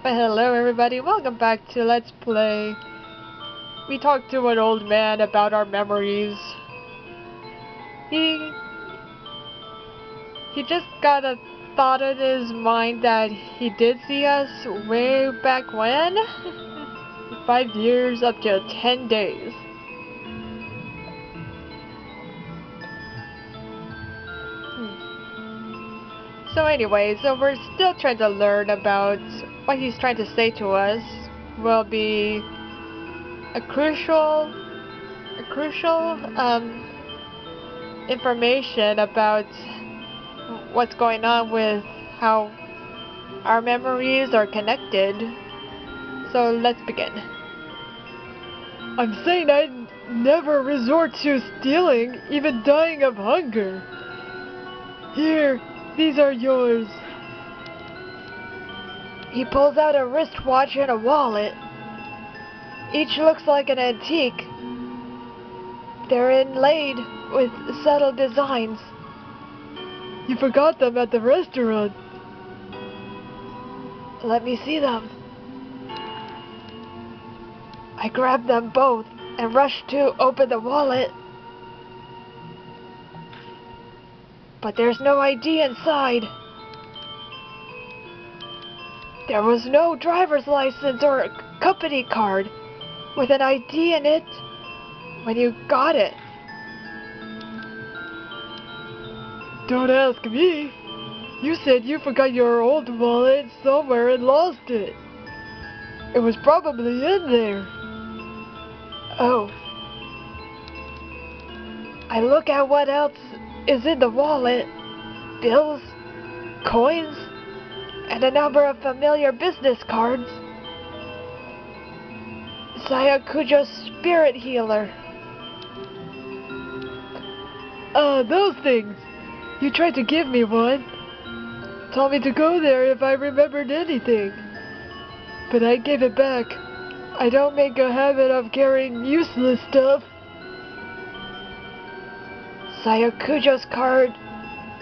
Hello everybody, welcome back to Let's Play. We talked to an old man about our memories. He just got a thought in his mind that he did see us way back when? 5 years up to 10 days. So anyway, we're still trying to learn about what he's trying to say to us. Will be a crucial information about what's going on with how our memories are connected. So let's begin. I'm saying I'd never resort to stealing, even dying of hunger. Here, these are yours. He pulls out a wristwatch and a wallet. Each looks like an antique. They're inlaid with subtle designs. You forgot them at the restaurant. Let me see them. I grab them both and rush to open the wallet. But there's no ID inside. There was no driver's license or company card with an ID in it when you got it. Don't ask me. You said you forgot your old wallet somewhere and lost it. It was probably in there. Oh. I look at what else is in the wallet. Bills, coins, and a number of familiar business cards. Kujou's spirit healer. Those things. You tried to give me one. Told me to go there if I remembered anything. But I gave it back. I don't make a habit of carrying useless stuff. Kujou's card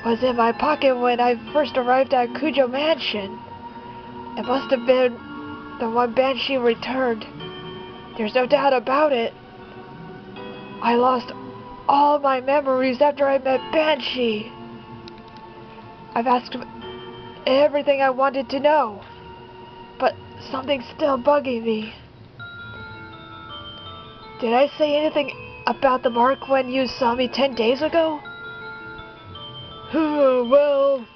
was in my pocket when I first arrived at Kujou Mansion. It must have been the one Banshee returned. There's no doubt about it. I lost all my memories after I met Banshee. I've asked everything I wanted to know, but something's still bugging me. Did I say anything about the mark when you saw me 10 days ago? Well,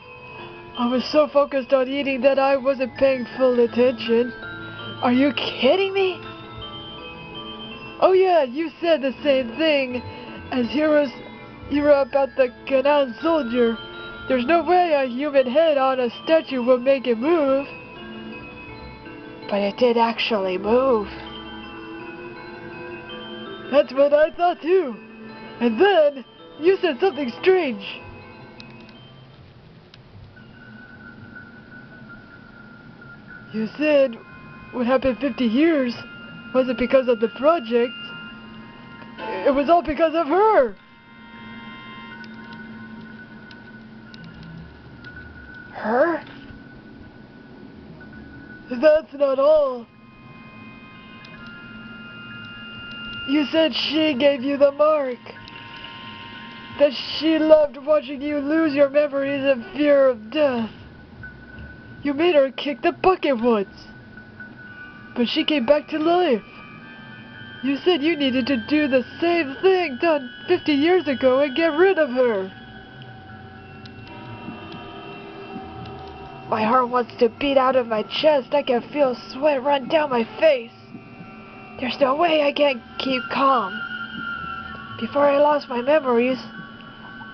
I was so focused on eating that I wasn't paying full attention. Are you kidding me? Oh yeah, you said the same thing as Hira about the Canaan soldier. There's no way a human head on a statue will make it move. But it did actually move. That's what I thought too. And then, you said something strange. You said what happened 50 years wasn't because of the project. It was all because of her. Her? That's not all. You said she gave you the mark. That she loved watching you lose your memories in fear of death. You made her kick the bucket once. But she came back to life. You said you needed to do the same thing done 50 years ago and get rid of her. My heart wants to beat out of my chest. I can feel sweat run down my face. There's no way I can't keep calm. Before I lost my memories,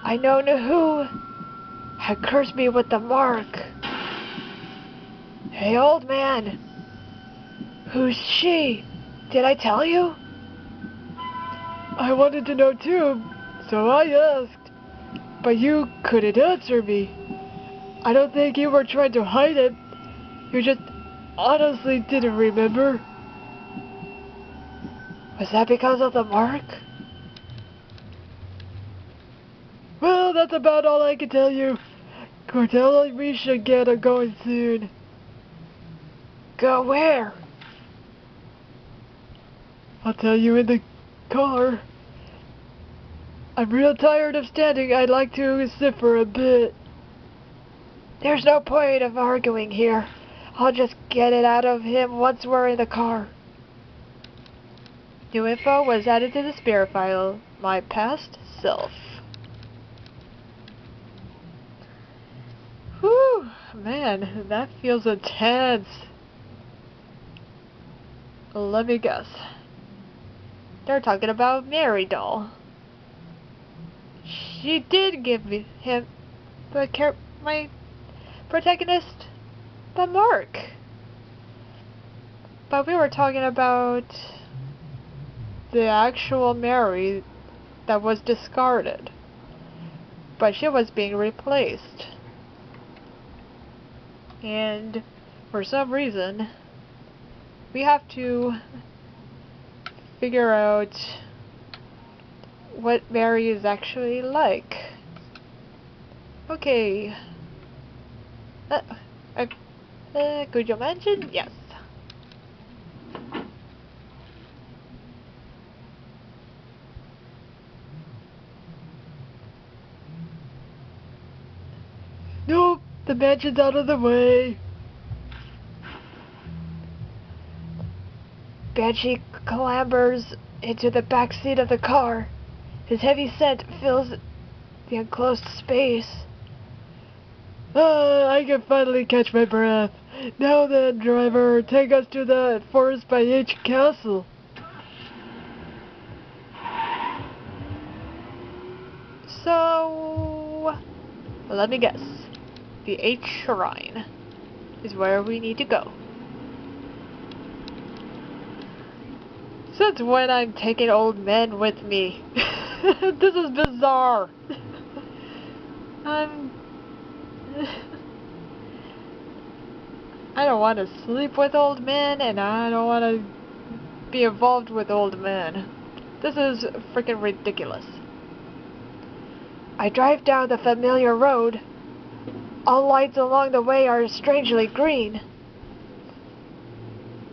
I know who had cursed me with the mark. Hey, old man. Who's she? Did I tell you? I wanted to know too, so I asked. But you couldn't answer me. I don't think you were trying to hide it. You just honestly didn't remember. Was that because of the mark? Well, that's about all I can tell you. Cortella, we should get going soon. Go where? I'll tell you in the car. I'm real tired of standing. I'd like to sit for a bit. There's no point of arguing here. I'll just get it out of him once we're in the car. New info was added to the spirit file. My past self. Whew, man, that feels intense. Let me guess. They're talking about Mary Doll. She did give him my protagonist the mark. But we were talking about the actual Mary that was discarded. But she was being replaced. And for some reason, we have to figure out what Mary is actually like. Okay. Kujou Mansion? Yes. Nope, the mansion's out of the way. Banshee clambers into the back seat of the car. His heavy scent fills the enclosed space. I can finally catch my breath. Now then, driver, take us to the Forest by H Castle. So, let me guess. The H Shrine is where we need to go. Since when I'm taking old men with me? This is bizarre. I don't want to sleep with old men, and I don't want to be involved with old men. This is freaking ridiculous. I drive down the familiar road. All lights along the way are strangely green.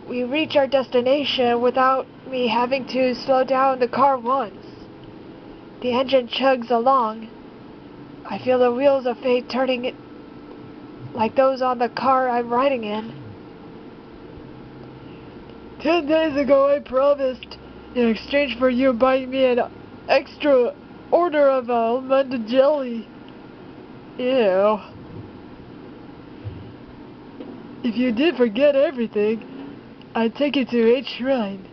We reach our destination without me having to slow down the car once. The engine chugs along. I feel the wheels of fate turning it like those on the car I'm riding in. 10 days ago I promised, in exchange for you buying me an extra order of almond jelly. Ew. If you did forget everything, I'd take you to H Shrine.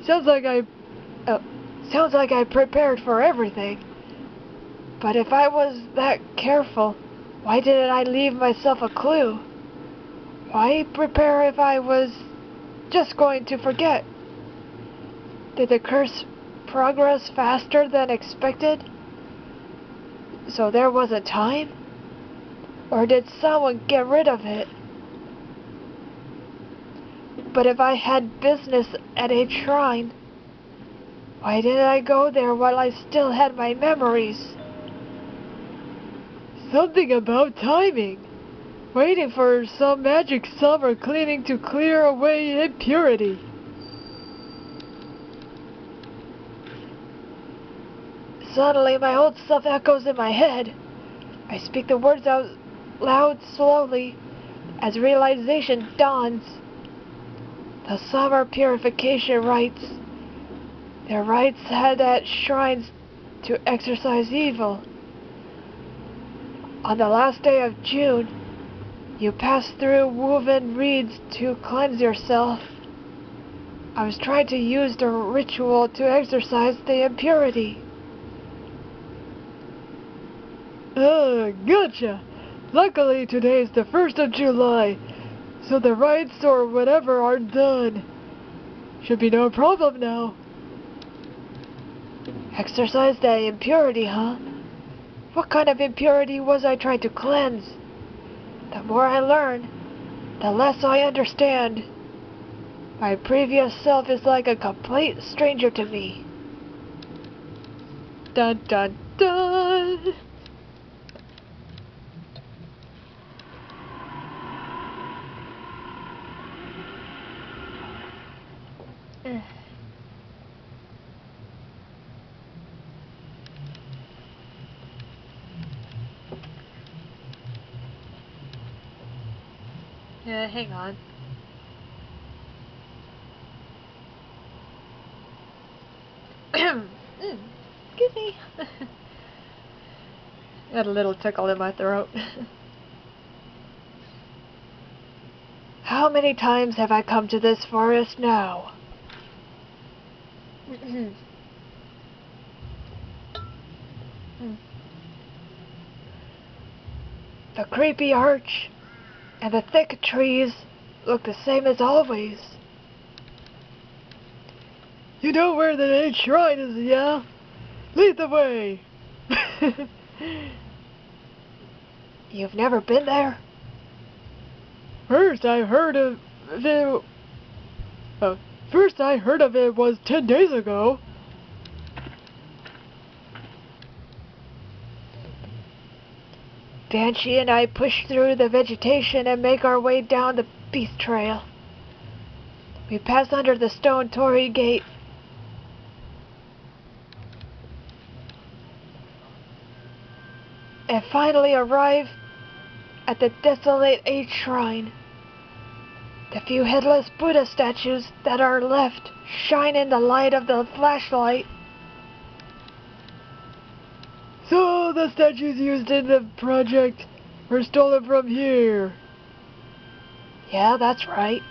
Sounds like I prepared for everything. But if I was that careful, why didn't I leave myself a clue? Why prepare if I was just going to forget? Did the curse progress faster than expected? So there wasn't time? Or did someone get rid of it? But if I had business at a shrine, why didn't I go there while I still had my memories? Something about timing. Waiting for some magic summer cleaning to clear away impurity. Suddenly my old self echoes in my head. I speak the words out loud slowly as realization dawns. The summer purification rites. Their rites had at shrines to exorcise evil. On the last day of June, you pass through woven reeds to cleanse yourself. I was trying to use the ritual to exorcise the impurity. Gotcha. Luckily today's the 1st of July, so the rites or whatever are done. Should be no problem now. Exorcise the impurity, huh? What kind of impurity was I trying to cleanse? The more I learn, the less I understand. My previous self is like a complete stranger to me. Dun dun dun! Yeah, hang on. Excuse me. Got a little tickle in my throat. How many times have I come to this forest now? The creepy arch and the thick trees look the same as always. You know where the main shrine is, yeah? Lead the way! You've never been there? First I heard of it... first I heard of it was 10 days ago. Banshee and I push through the vegetation and make our way down the beast trail. We pass under the stone torii gate. And finally arrive at the desolate 8th shrine. The few headless Buddha statues that are left shine in the light of the flashlight. So the statues used in the project were stolen from here. Yeah, that's right.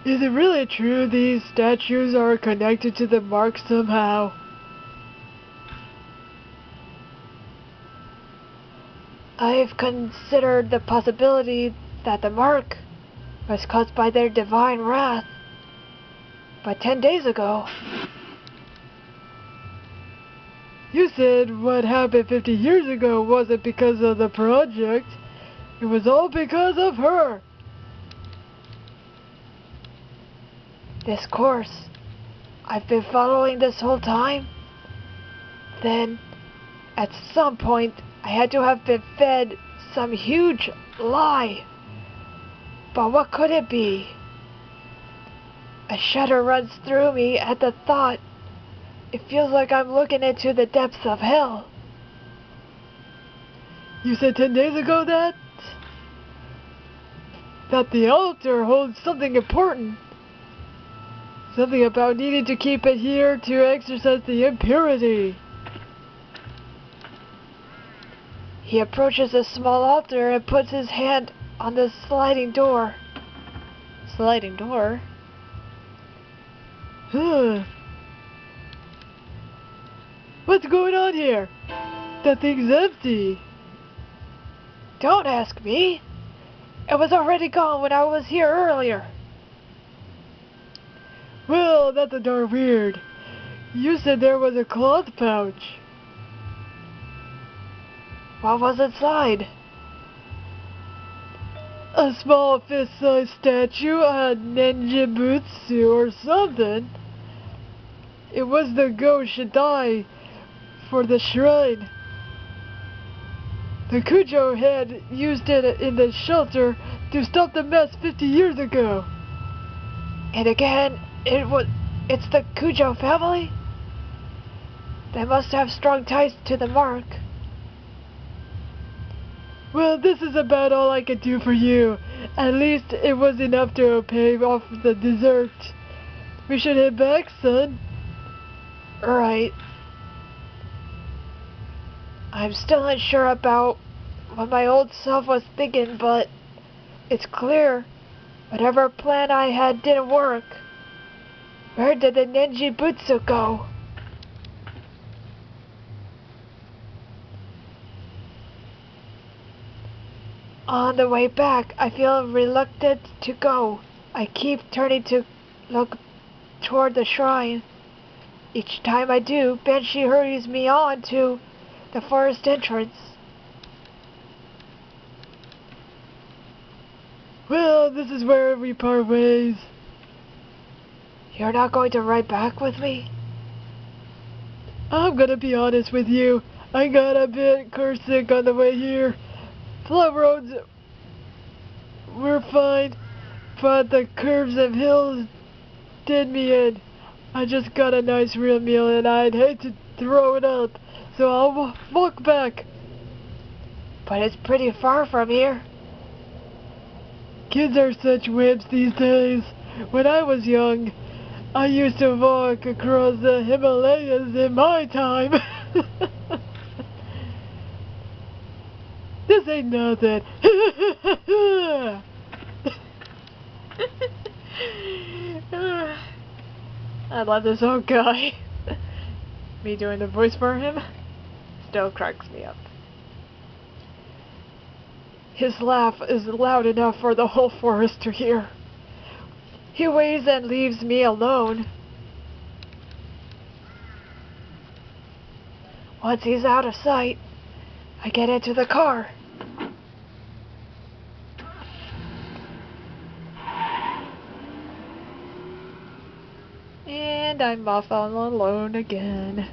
Is it really true these statues are connected to the mark somehow? I've considered the possibility that the mark was caused by their divine wrath. But 10 days ago... You said what happened 50 years ago wasn't because of the project. It was all because of her. This course I've been following this whole time. Then, at some point, I had to have been fed some huge lie. But what could it be? A shudder runs through me at the thought. It feels like I'm looking into the depths of hell. You said 10 days ago that the altar holds something important. Something about needing to keep it here to exorcise the impurity. He approaches a small altar and puts his hand on the sliding door. Sliding door? Huh. What's going on here? That thing's empty. Don't ask me. It was already gone when I was here earlier. Well, that's a darn weird. You said there was a cloth pouch. What was inside? A small fist-sized statue, a ninjutsu or something. It was the Go Shidai for the shrine. The Kujou had used it in the shelter to stop the mess 50 years ago. And again, it's the Kujou family? They must have strong ties to the mark. Well, this is about all I can do for you. At least it was enough to pay off the dessert. We should head back, son. Right. I'm still unsure about what my old self was thinking, but it's clear whatever plan I had didn't work. Where did the ninjutsu go? On the way back, I feel reluctant to go. I keep turning to look toward the shrine. Each time I do, Banshee hurries me on to the forest entrance. Well, this is where we part ways. You're not going to ride back with me? I'm gonna be honest with you. I got a bit carsick on the way here. Flat roads were fine, but the curves of hills did me in. I just got a nice real meal and I'd hate to throw it out, so I'll walk back. But it's pretty far from here. Kids are such wimps these days. When I was young, I used to walk across the Himalayas in my time. This ain't nothing. I love this old guy. Me doing the voice for him still cracks me up. His laugh is loud enough for the whole forest to hear. He waves and leaves me alone. Once he's out of sight, I get into the car. And I'm off on alone again.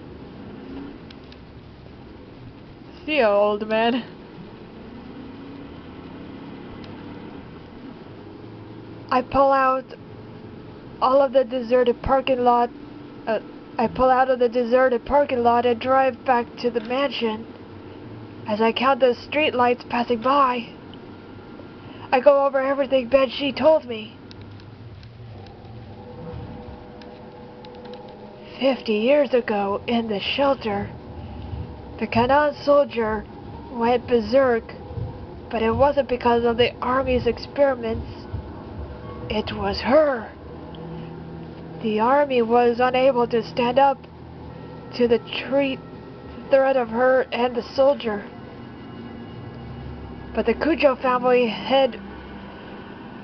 See ya, old man. I pull out of the deserted parking lot and drive back to the mansion. As I count the street lights passing by, I go over everything Banshee told me. 50 years ago, in the shelter, the Canaan soldier went berserk, but it wasn't because of the army's experiments. It was her. The army was unable to stand up to the threat of her and the soldier. But the Kujou family had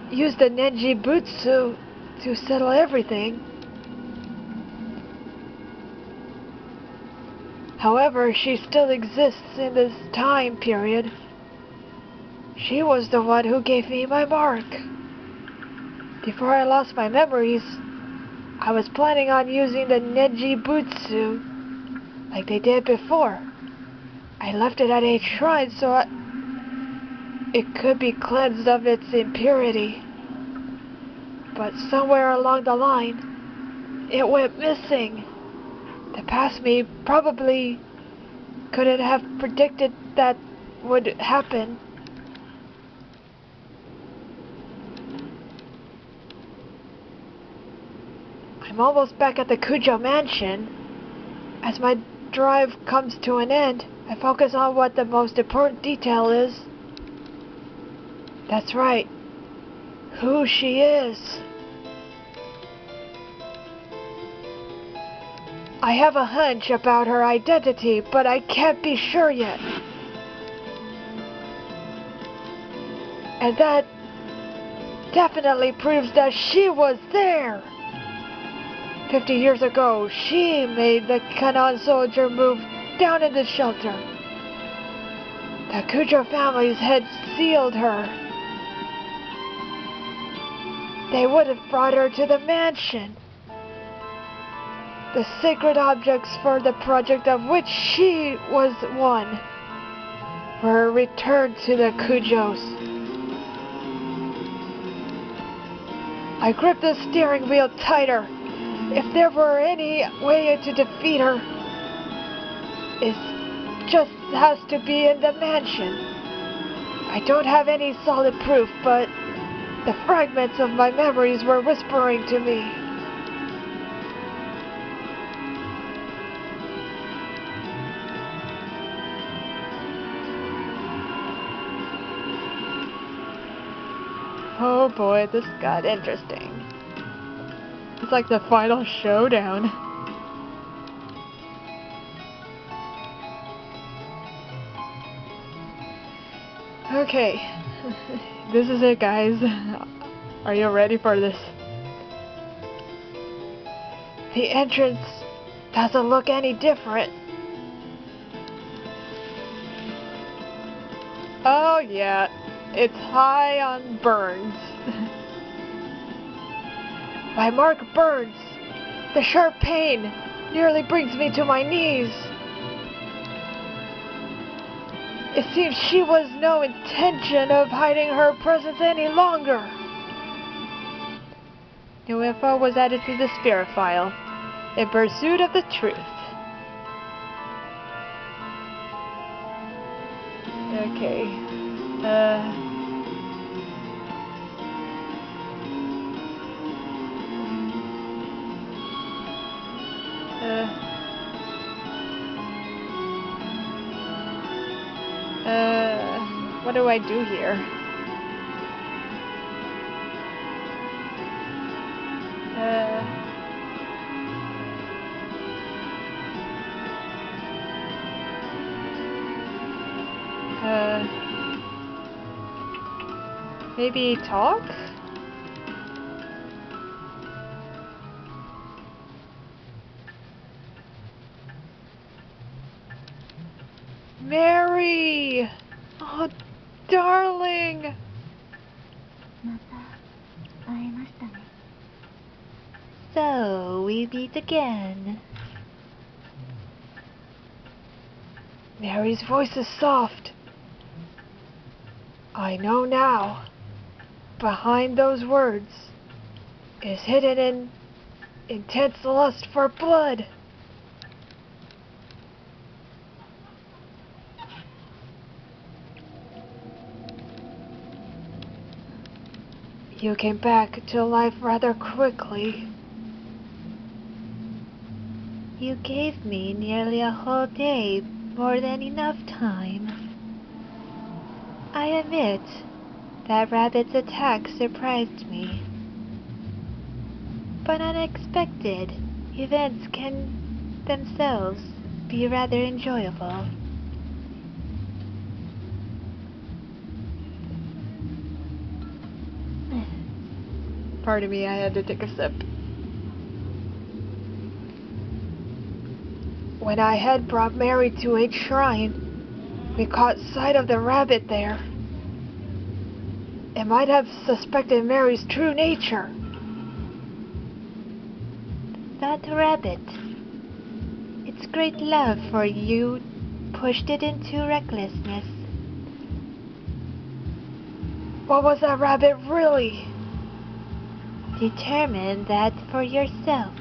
used the Nenjibutsu to settle everything. However, she still exists in this time period. She was the one who gave me my mark. Before I lost my memories, I was planning on using the Nenjibutsu like they did before. I left it at a shrine so it could be cleansed of its impurity. But somewhere along the line, it went missing. The past me probably couldn't have predicted that would happen. I'm almost back at the Kujou Mansion. As my drive comes to an end, I focus on what the most important detail is. That's right, who she is. I have a hunch about her identity, but I can't be sure yet. And that definitely proves that she was there. 50 years ago, she made the Canaan soldier move down in the shelter. The Kujou families had sealed her. They would have brought her to the mansion. The sacred objects for the project of which she was one were returned to the Kujous. I gripped the steering wheel tighter. If there were any way to defeat her, it just has to be in the mansion. I don't have any solid proof, but the fragments of my memories were whispering to me. Oh boy, this got interesting. It's like the final showdown. Okay, this is it, guys. Are you ready for this? The entrance doesn't look any different. Oh yeah, it's high on burns. My mark burns. The sharp pain nearly brings me to my knees. It seems she was no intention of hiding her presence any longer. New info was added to the spirit file. In pursuit of the truth. Okay. What do I do here? Maybe talk? Mary! Oh, darling! So, we meet again. Mary's voice is soft. I know now. Behind those words is hidden an intense lust for blood. You came back to life rather quickly. You gave me nearly a whole day, more than enough time. I admit that Rabbit's attack surprised me. But unexpected events can themselves be rather enjoyable. Pardon me, I had to take a sip. When I had brought Mary to a shrine, we caught sight of the rabbit there. It might have suspected Mary's true nature. That rabbit, its great love for you pushed it into recklessness. What was that rabbit really? Determine that for yourself.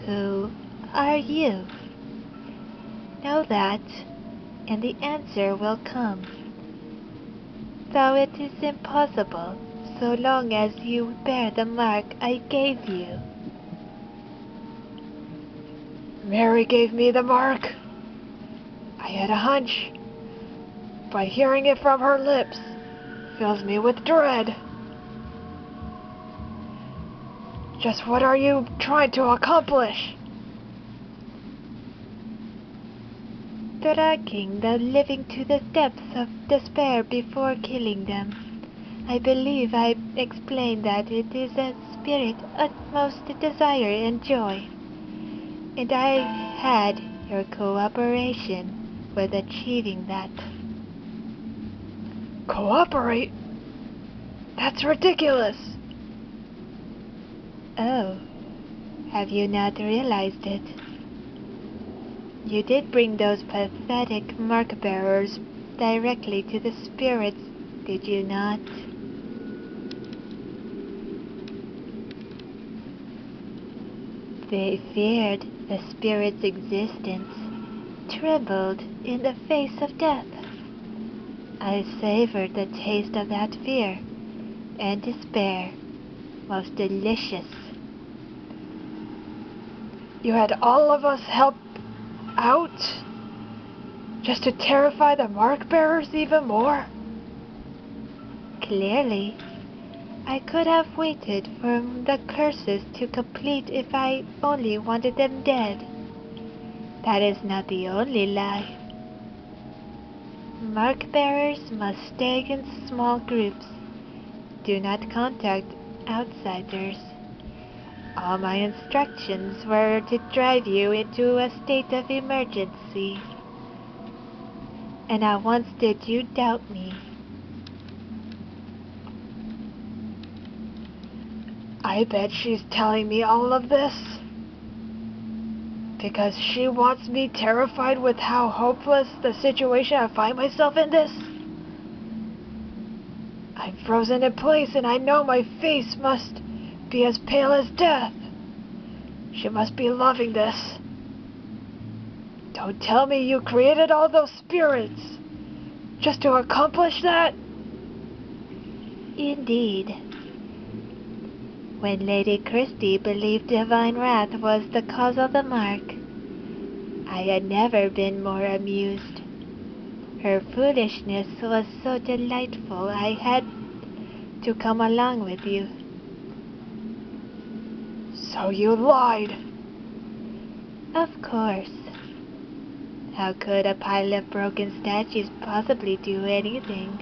Who are you? Know that, and the answer will come. Though it is impossible, so long as you bear the mark I gave you. Mary gave me the mark. I had a hunch, but hearing it from her lips fills me with dread. Just what are you trying to accomplish? Dragging the living to the depths of despair before killing them. I believe I explained that it is a spirit's utmost desire and joy, and I had your cooperation with achieving that. Cooperate? That's ridiculous! Oh, have you not realized it? You did bring those pathetic mark-bearers directly to the spirits, did you not? They feared the spirit's existence, trembled in the face of death. I savored the taste of that fear and despair, most delicious. You had all of us help out just to terrify the mark-bearers even more? Clearly, I could have waited for the curses to complete if I only wanted them dead. That is not the only lie. Mark-bearers must stay in small groups. Do not contact outsiders. All my instructions were to drive you into a state of emergency. And not once did you doubt me. I bet she's telling me all of this because she wants me terrified with how hopeless the situation I find myself in this. I'm frozen in place and I know my face must be as pale as death. She must be loving this. Don't tell me you created all those spirits just to accomplish that? Indeed. When Lady Christie believed divine wrath was the cause of the mark, I had never been more amused. Her foolishness was so delightful I had to come along with you. So you lied. Of course. How could a pile of broken statues possibly do anything?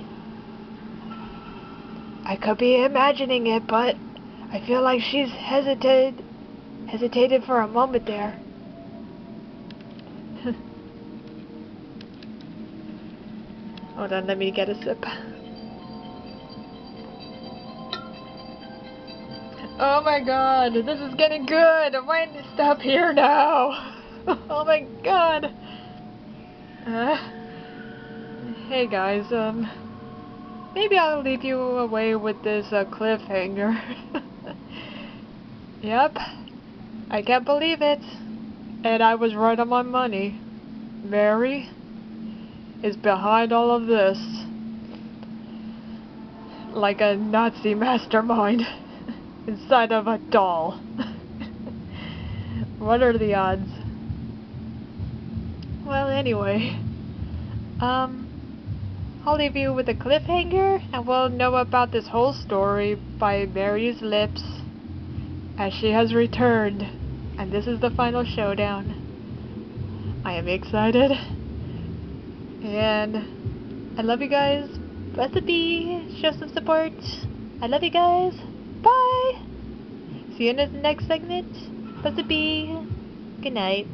I could be imagining it, but I feel like she's hesitated for a moment there. Hold on, let me get a sip. Oh my god, this is getting good! I might stop here now! Oh my god! Hey guys, maybe I'll leave you away with this cliffhanger. Yep, I can't believe it. And I was right on my money. Mary is behind all of this. Like a Nazi mastermind inside of a doll. What are the odds? Well, anyway, I'll leave you with a cliffhanger, and we'll know about this whole story by Mary's lips as she has returned, and this is the final showdown. I am excited, and I love you guys. Blessed be, show some support. I love you guys. Bye! See you in the next segment. Blessed be. Good night.